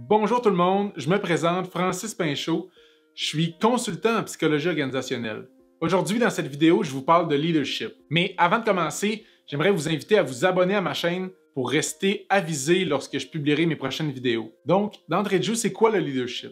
Bonjour tout le monde, je me présente Francis Pinchot, je suis consultant en psychologie organisationnelle. Aujourd'hui, dans cette vidéo, je vous parle de leadership. Mais avant de commencer, j'aimerais vous inviter à vous abonner à ma chaîne pour rester avisé lorsque je publierai mes prochaines vidéos. Donc, d'entrée de jeu, c'est quoi le leadership?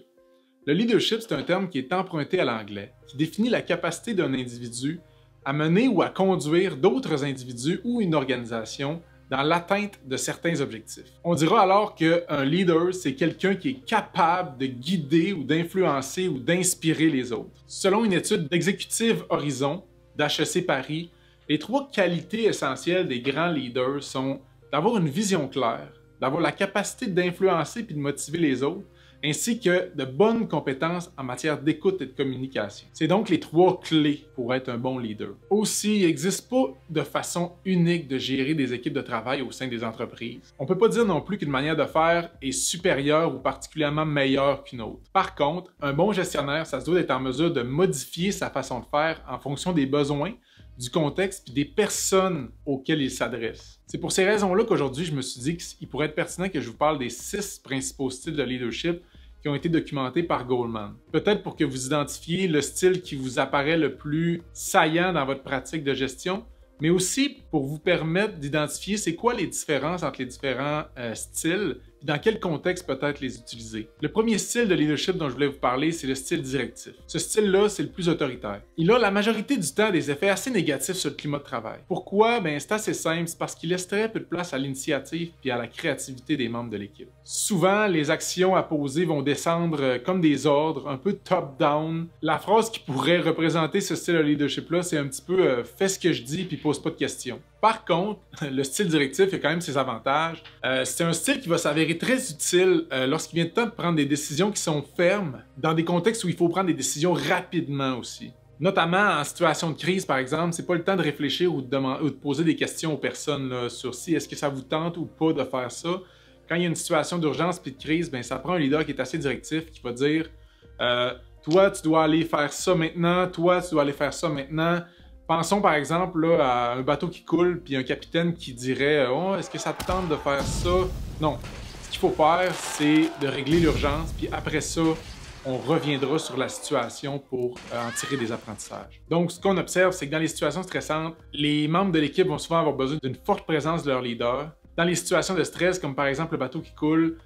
Le leadership, c'est un terme qui est emprunté à l'anglais, qui définit la capacité d'un individu à mener ou à conduire d'autres individus ou une organisation dans l'atteinte de certains objectifs. On dira alors qu'un leader, c'est quelqu'un qui est capable de guider ou d'influencer ou d'inspirer les autres. Selon une étude d'Executive Horizon d'HEC Paris, les 3 qualités essentielles des grands leaders sont d'avoir une vision claire, d'avoir la capacité d'influencer et de motiver les autres, ainsi que de bonnes compétences en matière d'écoute et de communication. C'est donc les 3 clés pour être un bon leader. Aussi, il n'existe pas de façon unique de gérer des équipes de travail au sein des entreprises. On ne peut pas dire non plus qu'une manière de faire est supérieure ou particulièrement meilleure qu'une autre. Par contre, un bon gestionnaire, ça se doit d'être en mesure de modifier sa façon de faire en fonction des besoins, du contexte et des personnes auxquelles il s'adresse. C'est pour ces raisons-là qu'aujourd'hui, je me suis dit qu'il pourrait être pertinent que je vous parle des 6 principaux styles de leadership qui ont été documentés par Goleman. Peut-être pour que vous identifiez le style qui vous apparaît le plus saillant dans votre pratique de gestion, mais aussi pour vous permettre d'identifier c'est quoi les différences entre les différents styles et dans quel contexte peut-être les utiliser. Le premier style de leadership dont je voulais vous parler, c'est le style directif. Ce style-là, c'est le plus autoritaire. Il a la majorité du temps des effets assez négatifs sur le climat de travail. Pourquoi? Ben, c'est assez simple, c'est parce qu'il laisse très peu de place à l'initiative et à la créativité des membres de l'équipe. Souvent, les actions à poser vont descendre comme des ordres, un peu top-down. La phrase qui pourrait représenter ce style de leadership-là, c'est un petit peu fais ce que je dis puis pose pas de questions. Par contre, le style directif a quand même ses avantages. C'est un style qui va s'avérer très utile lorsqu'il vient le temps de prendre des décisions qui sont fermes, dans des contextes où il faut prendre des décisions rapidement aussi. Notamment en situation de crise, par exemple, c'est pas le temps de réfléchir ou de poser des questions aux personnes là, sur si est-ce que ça vous tente ou pas de faire ça. Quand il y a une situation d'urgence puis de crise, ben, ça prend un leader qui est assez directif, qui va dire toi, tu dois aller faire ça maintenant, toi, tu dois aller faire ça maintenant. Pensons par exemple là, à un bateau qui coule, puis un capitaine qui dirait « Oh, est-ce que ça te tente de faire ça? » Non. Ce qu'il faut faire, c'est de régler l'urgence, puis après ça, on reviendra sur la situation pour en tirer des apprentissages. Donc, ce qu'on observe, c'est que dans les situations stressantes, les membres de l'équipe vont souvent avoir besoin d'une forte présence de leur leader. Dans les situations de stress, comme par exemple le bateau qui coule,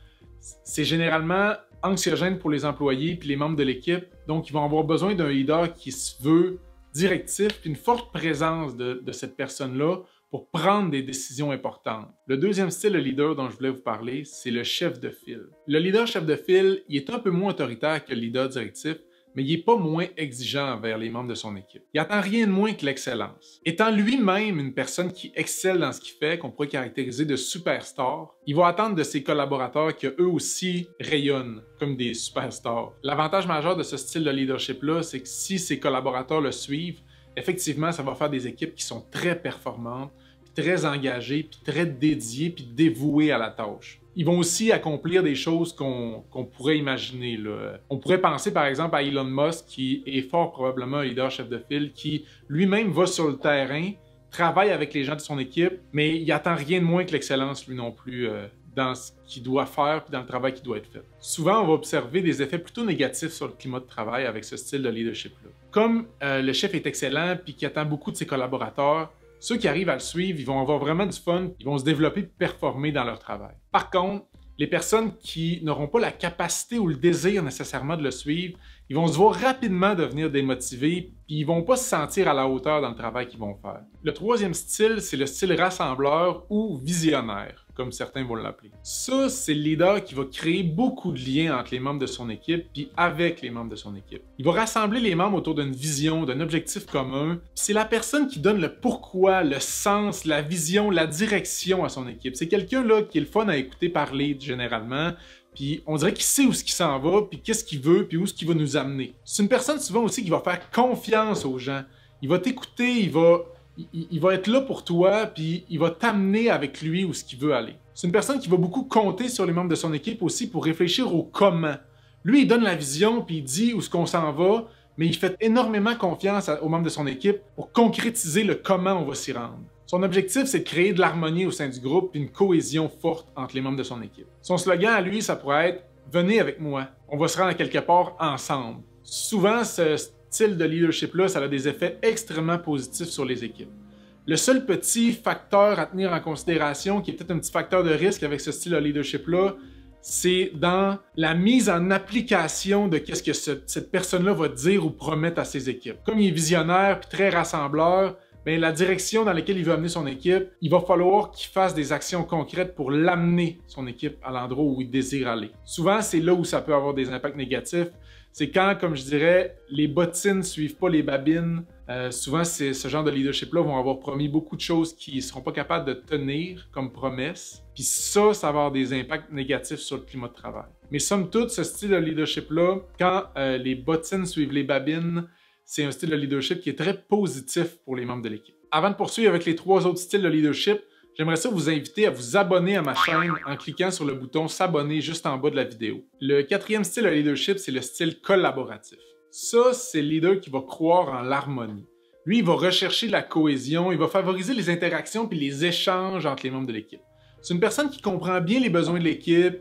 c'est généralement anxiogène pour les employés puis les membres de l'équipe. Donc, ils vont avoir besoin d'un leader qui se veut directif, puis une forte présence de cette personne-là pour prendre des décisions importantes. Le deuxième style de leader dont je voulais vous parler, c'est le chef de file. Le leader chef de file, il est un peu moins autoritaire que le leader directif, mais il n'est pas moins exigeant envers les membres de son équipe. Il n'attend rien de moins que l'excellence. Étant lui-même une personne qui excelle dans ce qu'il fait, qu'on pourrait caractériser de superstar, il va attendre de ses collaborateurs qu'eux aussi rayonnent comme des superstars. L'avantage majeur de ce style de leadership-là, c'est que si ses collaborateurs le suivent, effectivement, ça va faire des équipes qui sont très performantes, puis très engagées, puis très dédiées, puis dévouées à la tâche. Ils vont aussi accomplir des choses qu'on pourrait imaginer, là. On pourrait penser par exemple à Elon Musk, qui est fort probablement un leader chef de file, qui lui-même va sur le terrain, travaille avec les gens de son équipe, mais il attend rien de moins que l'excellence lui non plus dans ce qu'il doit faire et dans le travail qui doit être fait. Souvent, on va observer des effets plutôt négatifs sur le climat de travail avec ce style de leadership-là. Comme le chef est excellent et qu'il attend beaucoup de ses collaborateurs, ceux qui arrivent à le suivre, ils vont avoir vraiment du fun, ils vont se développer et performer dans leur travail. Par contre, les personnes qui n'auront pas la capacité ou le désir nécessairement de le suivre, ils vont se voir rapidement devenir démotivés, puis ils vont pas se sentir à la hauteur dans le travail qu'ils vont faire. Le troisième style, c'est le style rassembleur ou visionnaire, comme certains vont l'appeler. Ça, c'est le leader qui va créer beaucoup de liens entre les membres de son équipe puis avec les membres de son équipe. Il va rassembler les membres autour d'une vision, d'un objectif commun, puis c'est la personne qui donne le pourquoi, le sens, la vision, la direction à son équipe. C'est quelqu'un là qui est le fun à écouter parler généralement, puis on dirait qu'il sait où ce qu'il s'en va, puis qu'est-ce qu'il veut, puis où ce qu'il va nous amener. C'est une personne souvent aussi qui va faire confiance aux gens. Il va t'écouter, il va être là pour toi, puis il va t'amener avec lui où ce qu'il veut aller. C'est une personne qui va beaucoup compter sur les membres de son équipe aussi pour réfléchir au comment. Lui, il donne la vision, puis il dit où ce qu'on s'en va, mais il fait énormément confiance aux membres de son équipe pour concrétiser le comment on va s'y rendre. Son objectif, c'est de créer de l'harmonie au sein du groupe et une cohésion forte entre les membres de son équipe. Son slogan à lui, ça pourrait être venez avec moi, on va se rendre à quelque part ensemble. Souvent, ce style de leadership-là, ça a des effets extrêmement positifs sur les équipes. Le seul petit facteur à tenir en considération, qui est peut-être un petit facteur de risque avec ce style de leadership-là, c'est dans la mise en application de ce que cette personne-là va dire ou promettre à ses équipes. Comme il est visionnaire et très rassembleur, bien, la direction dans laquelle il veut amener son équipe, il va falloir qu'il fasse des actions concrètes pour l'amener, son équipe, à l'endroit où il désire aller. Souvent, c'est là où ça peut avoir des impacts négatifs. C'est quand, comme je dirais, les bottines ne suivent pas les babines. Souvent, ce genre de leadership-là vont avoir promis beaucoup de choses qu'ils ne seront pas capables de tenir comme promesses. Puis ça va avoir des impacts négatifs sur le climat de travail. Mais somme toute, ce style de leadership-là, quand les bottines suivent les babines, c'est un style de leadership qui est très positif pour les membres de l'équipe. Avant de poursuivre avec les 3 autres styles de leadership, j'aimerais ça vous inviter à vous abonner à ma chaîne en cliquant sur le bouton s'abonner juste en bas de la vidéo. Le 4e style de leadership, c'est le style collaboratif. Ça, c'est le leader qui va croire en l'harmonie. Lui, il va rechercher la cohésion, il va favoriser les interactions puis les échanges entre les membres de l'équipe. C'est une personne qui comprend bien les besoins de l'équipe,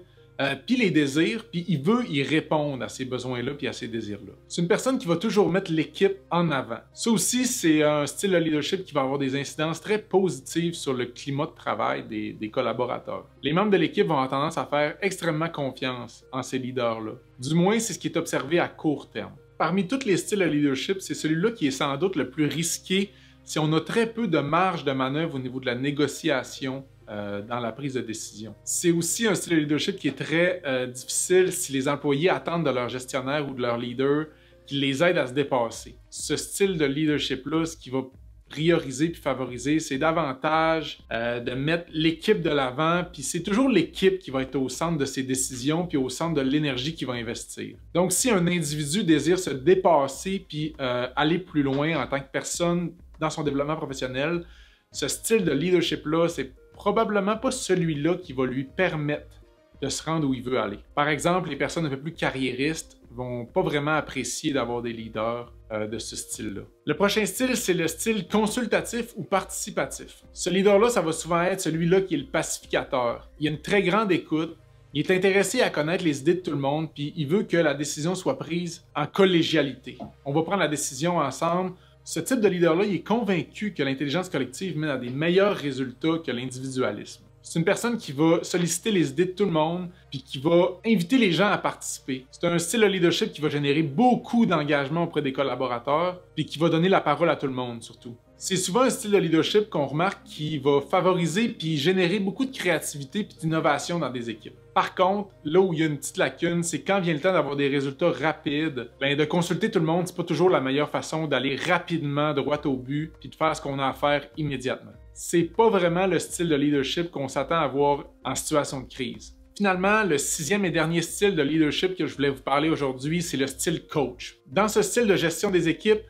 puis les désirs, puis il veut y répondre à ces besoins-là puis à ces désirs-là. C'est une personne qui va toujours mettre l'équipe en avant. Ça aussi, c'est un style de leadership qui va avoir des incidences très positives sur le climat de travail des collaborateurs. Les membres de l'équipe vont avoir tendance à faire extrêmement confiance en ces leaders-là. Du moins, c'est ce qui est observé à court terme. Parmi tous les styles de leadership, c'est celui-là qui est sans doute le plus risqué si on a très peu de marge de manœuvre au niveau de la négociation dans la prise de décision. C'est aussi un style de leadership qui est très difficile si les employés attendent de leur gestionnaire ou de leur leader qu'il les aide à se dépasser. Ce style de leadership-là, ce qui va prioriser puis favoriser, c'est davantage de mettre l'équipe de l'avant, puis c'est toujours l'équipe qui va être au centre de ses décisions puis au centre de l'énergie qu'il va investir. Donc, si un individu désire se dépasser puis aller plus loin en tant que personne dans son développement professionnel, ce style de leadership-là, c'est probablement pas celui-là qui va lui permettre de se rendre où il veut aller. Par exemple, les personnes un peu plus carriéristes vont pas vraiment apprécier d'avoir des leaders de ce style-là. Le prochain style, c'est le style consultatif ou participatif. Ce leader-là, ça va souvent être celui-là qui est le pacificateur. Il a une très grande écoute, il est intéressé à connaître les idées de tout le monde, puis il veut que la décision soit prise en collégialité. On va prendre la décision ensemble. Ce type de leader-là, il est convaincu que l'intelligence collective mène à des meilleurs résultats que l'individualisme. C'est une personne qui va solliciter les idées de tout le monde puis qui va inviter les gens à participer. C'est un style de leadership qui va générer beaucoup d'engagement auprès des collaborateurs puis qui va donner la parole à tout le monde surtout. C'est souvent un style de leadership qu'on remarque qui va favoriser puis générer beaucoup de créativité puis d'innovation dans des équipes. Par contre, là où il y a une petite lacune, c'est quand vient le temps d'avoir des résultats rapides, bien, de consulter tout le monde, c'est pas toujours la meilleure façon d'aller rapidement droit au but puis de faire ce qu'on a à faire immédiatement. C'est pas vraiment le style de leadership qu'on s'attend à voir en situation de crise. Finalement, le 6e et dernier style de leadership que je voulais vous parler aujourd'hui, c'est le style coach. Dans ce style de gestion des équipes,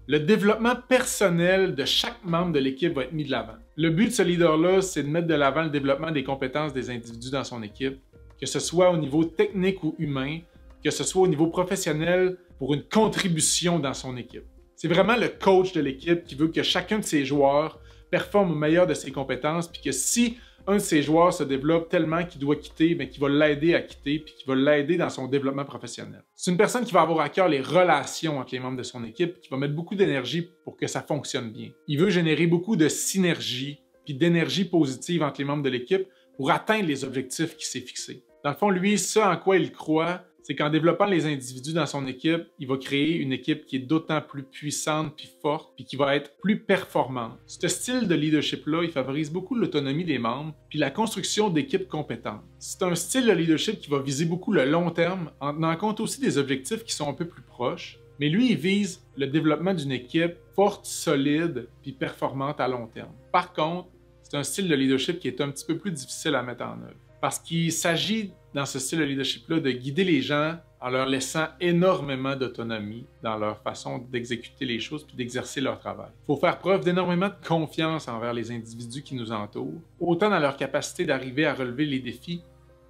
le développement personnel de chaque membre de l'équipe va être mis de l'avant. Le but de ce leader-là, c'est de mettre de l'avant le développement des compétences des individus dans son équipe, que ce soit au niveau technique ou humain, que ce soit au niveau professionnel pour une contribution dans son équipe. C'est vraiment le coach de l'équipe qui veut que chacun de ses joueurs performe au meilleur de ses compétences, puis que si un de ses joueurs se développe tellement qu'il doit quitter, bien, qu'il va l'aider à quitter, puis qu'il va l'aider dans son développement professionnel. C'est une personne qui va avoir à cœur les relations entre les membres de son équipe, qui va mettre beaucoup d'énergie pour que ça fonctionne bien. Il veut générer beaucoup de synergie, puis d'énergie positive entre les membres de l'équipe pour atteindre les objectifs qu'il s'est fixés. Dans le fond, lui, ce en quoi il croit, c'est qu'en développant les individus dans son équipe, il va créer une équipe qui est d'autant plus puissante puis forte puis qui va être plus performante. Ce style de leadership-là, il favorise beaucoup l'autonomie des membres puis la construction d'équipes compétentes. C'est un style de leadership qui va viser beaucoup le long terme en tenant compte aussi des objectifs qui sont un peu plus proches. Mais lui, il vise le développement d'une équipe forte, solide puis performante à long terme. Par contre, c'est un style de leadership qui est un petit peu plus difficile à mettre en œuvre. Parce qu'il s'agit, dans ce style de leadership-là, de guider les gens en leur laissant énormément d'autonomie dans leur façon d'exécuter les choses puis d'exercer leur travail. Il faut faire preuve d'énormément de confiance envers les individus qui nous entourent, autant dans leur capacité d'arriver à relever les défis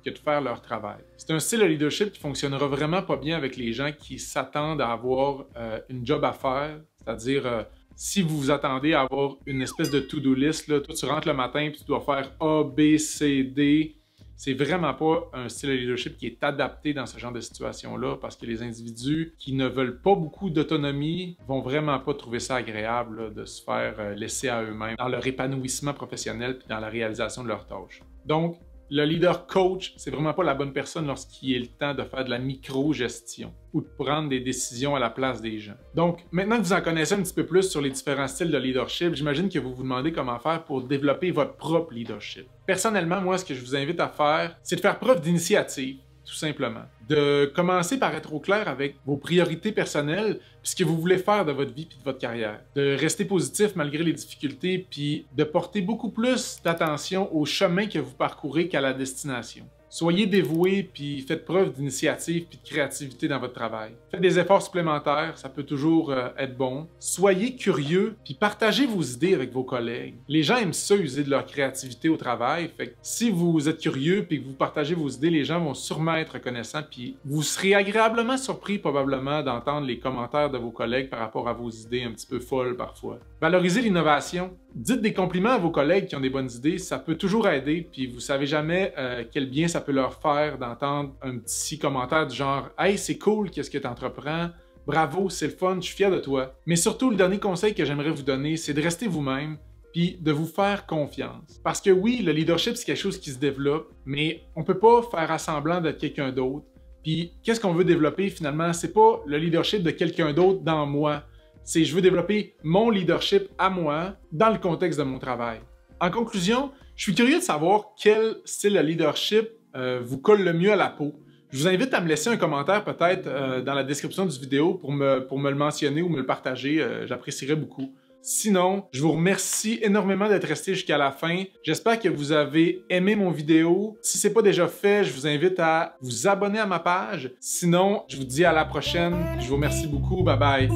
que de faire leur travail. C'est un style de leadership qui fonctionnera vraiment pas bien avec les gens qui s'attendent à avoir une job à faire, c'est-à-dire si vous vous attendez à avoir une espèce de to-do list, là, toi tu rentres le matin puis tu dois faire A, B, C, D. c'est vraiment pas un style de leadership qui est adapté dans ce genre de situation-là parce que les individus qui ne veulent pas beaucoup d'autonomie vont vraiment pas trouver ça agréable là, de se faire laisser à eux-mêmes dans leur épanouissement professionnel puis dans la réalisation de leurs tâches. Donc, le leader coach, c'est vraiment pas la bonne personne lorsqu'il est le temps de faire de la micro-gestion ou de prendre des décisions à la place des gens. Donc, maintenant que vous en connaissez un petit peu plus sur les différents styles de leadership, j'imagine que vous vous demandez comment faire pour développer votre propre leadership. Personnellement, moi, ce que je vous invite à faire, c'est de faire preuve d'initiative, tout simplement. De commencer par être au clair avec vos priorités personnelles, puis ce que vous voulez faire de votre vie puis de votre carrière. De rester positif malgré les difficultés, puis de porter beaucoup plus d'attention au chemin que vous parcourez qu'à la destination. Soyez dévoués, puis faites preuve d'initiative puis de créativité dans votre travail. Faites des efforts supplémentaires, ça peut toujours être bon. Soyez curieux, puis partagez vos idées avec vos collègues. Les gens aiment ça, user de leur créativité au travail, fait que si vous êtes curieux puis que vous partagez vos idées, les gens vont sûrement être reconnaissants, puis vous serez agréablement surpris probablement d'entendre les commentaires de vos collègues par rapport à vos idées un petit peu folles parfois. Valorisez l'innovation. Dites des compliments à vos collègues qui ont des bonnes idées, ça peut toujours aider, puis vous savez jamais quel bien ça peut leur faire d'entendre un petit commentaire du genre « Hey, c'est cool, qu'est-ce que tu entreprends? Bravo, c'est le fun, je suis fier de toi. » Mais surtout, le dernier conseil que j'aimerais vous donner, c'est de rester vous-même, puis de vous faire confiance. Parce que oui, le leadership, c'est quelque chose qui se développe, mais on peut pas faire semblant d'être quelqu'un d'autre. Puis qu'est-ce qu'on veut développer finalement? C'est pas le leadership de quelqu'un d'autre dans moi. C'est je veux développer mon leadership à moi dans le contexte de mon travail. En conclusion, je suis curieux de savoir quel style de leadership vous colle le mieux à la peau. Je vous invite à me laisser un commentaire peut-être dans la description du vidéo pour me le mentionner ou me le partager. J'apprécierais beaucoup. Sinon, je vous remercie énormément d'être resté jusqu'à la fin. J'espère que vous avez aimé mon vidéo. Si ce n'est pas déjà fait, je vous invite à vous abonner à ma page. Sinon, je vous dis à la prochaine. Je vous remercie beaucoup. Bye bye.